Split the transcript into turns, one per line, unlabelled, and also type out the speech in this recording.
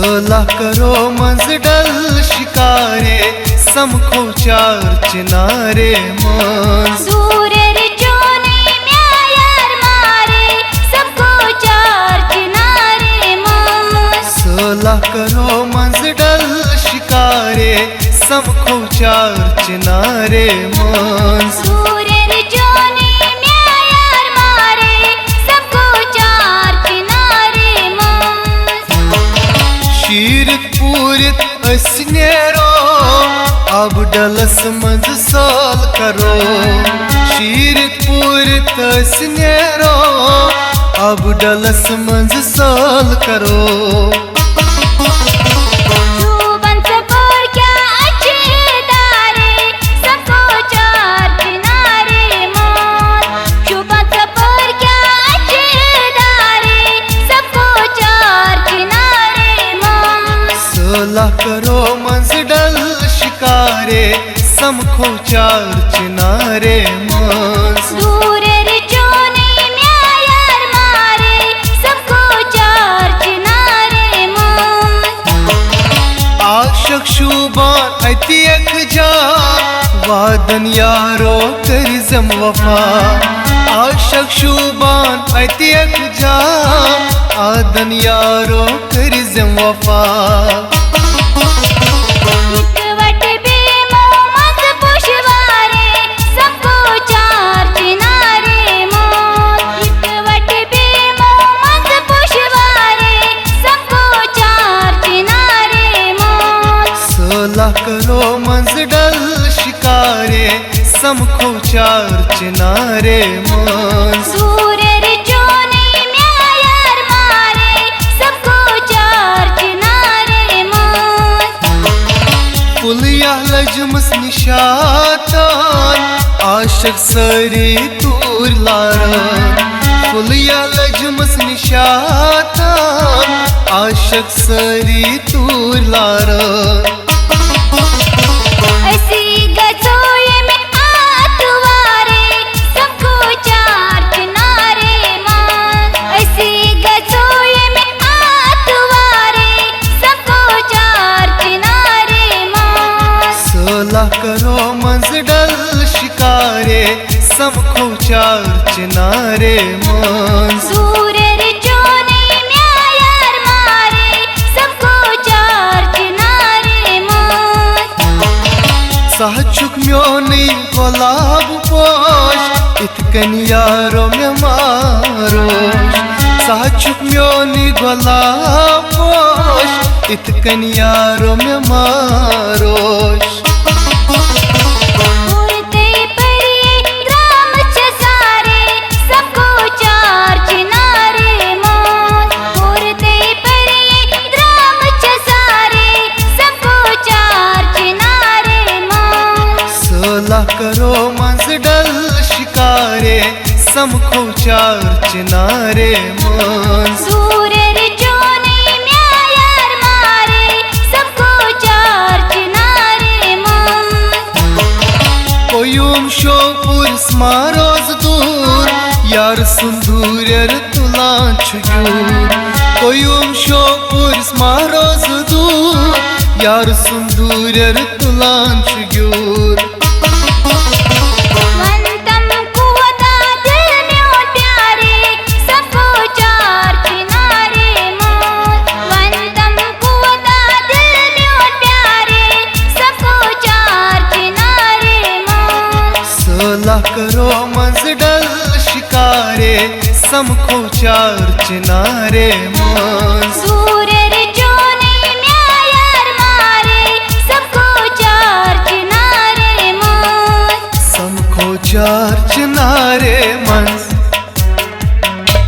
16 करो मंज डल शिकारे समखो 4 चिनारे मंज
सूरर जोने म्यार मारे सबको 4 चिनारे मंज
16 करो मंज डल शिकारे समखो 4 चिनारे मंज
सूरर जोने म्यार मारे सबको 4 चिनारे मंज
शीरत पूरित अस्नेरो अब डलस मंज साल करो शीरत पूरित अस्नेरो अब डलस मंज साल करो करो मंज डल शिकारे समखो 4 चिनारे मंज
सूरर जोने म्यार मारे सबको 4 चिनारे मंज
आशक शुबान अति एक जा वादन यारो करजम वफा आशक शुबान अति एक जा आदन यारो करजम वफा करो मंज डल शिकारे समखो 4 चिनारे मंज
सूरर जोने म्यार मारे सबको 4 चिनारे मंज
पुलिया लजमस निशातान आशक सरी तूर लारन पुलिया लजमस निशातान आशक सरी तूर लारन
ऐसी गजोए में आतवारे सबको 4 चिनारे मंज ऐसी गजोए में आतवारे सबको 4 चिनारे मंज
16 करो मंज डल शिकारे समखो 4 चिनारे मंज
सूरर जोने म्यार मारे सबको 4 चिनारे मंज
सहचुक म्योनी गुलाब पोश इतकन यारो में मारोश सहचुक म्योनी गुलाब पोश इतकन यारो में मारोश
उड़ते परिए ग्राम छसारे सबको 4 चिनारे मंज उड़ते परिए ग्राम छसारे सबको 4 चिनारे मंज
16 करो मंज डल शिकारे समखो 4 चिनारे मंज
सूरर जोने म्यार मारे सबको 4 चिनारे मंज
कोयुम शोपुर स्मारोज दूर यार सुंदूर तुलान छुयूर कोयुम शोपुर स्मारोज दूर यार सुंदूर तुलान छुयूर
वंतम कुवता दिल में प्यारे सबको 4 चिनारे मंज वंतम कुवता दिल में प्यारे सबको 4 चिनारे मंज
16 करो मंज डल शिकारे समखो 4 चिनारे मंज
सूरर जोने म्यार मारे सबको 4 चिनारे मंज
समखो 4